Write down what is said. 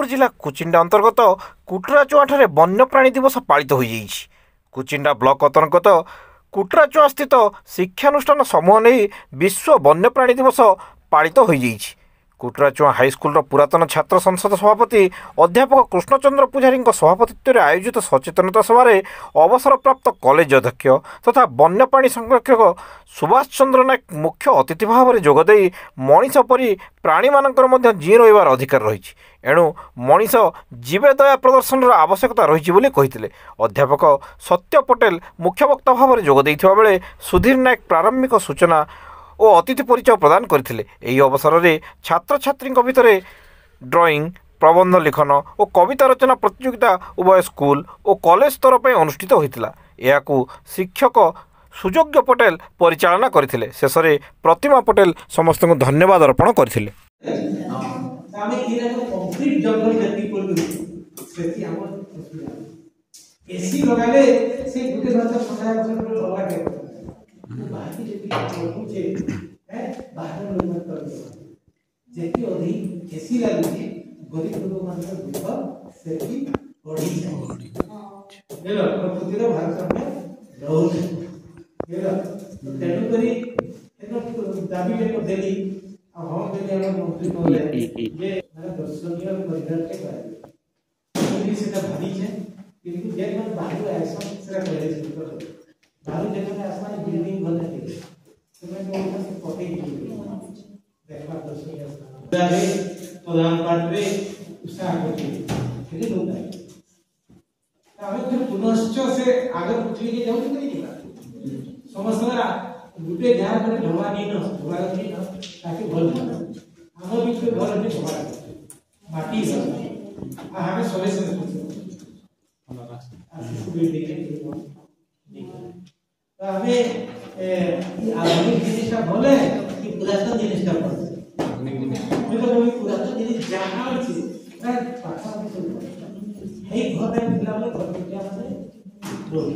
जगतसिंहपुर जिला कुचिंडा अंतर्गत कुटराचुआठारे वन्यप्राणी दिवस पालित हो जाइछि। कुचिंडा ब्लॉक अंतर्गत कुटराचुआ स्थित शिक्षानुष्ठान समूह नहीं विश्व वन्यप्राणी दिवस पालित हो जाइछि। कुटराचुआ हाईस्कूल पुरातन छात्र संसद सभापति अध्यापक कृष्णचंद्र पुजारी सभापतित्व में आयोजित सचेतनता सभार अवसरप्राप्त कॉलेज अध्यक्ष तथा वन्यप्राणी संरक्षक सुभाष चंद्र नायक मुख्य अतिथि भाव में जोगदे मनीष परी प्राणी मानकर जी रहिबार अधिकार रही एणु मनीष जीवे दया प्रदर्शन आवश्यकता रही। अध्यापक सत्य पटेल मुख्य वक्ता भाव में जोगदे बेले सुधीर नायक प्रारंभिक सूचना और अतिथि परिचय प्रदान करथिले। एही अवसर में छात्र छात्री भितर ड्राइंग प्रबंध लिखन और कविता रचना प्रतियोगिता उभय स्कूल और कॉलेज स्तर पर अनुष्ठित होता। यह शिक्षक सुजोग्य पटेल परिचालना करथिले। शेष में प्रतिमा पटेल समस्त को धन्यवाद अर्पण करथिले। प्रधान पार्टी उत्साह पुनश्च से आगे पृथ्वी के जाऊँ समस्त गोटे ध्यान कर ढवा नहीं न ताकि भल आम भी घर भी ढवा माटी हमें सबे से आधुनिक जिनिस भले कि पुरातन जिनिस पुरातन जिनिस जहाँ अच्छी पाखा घर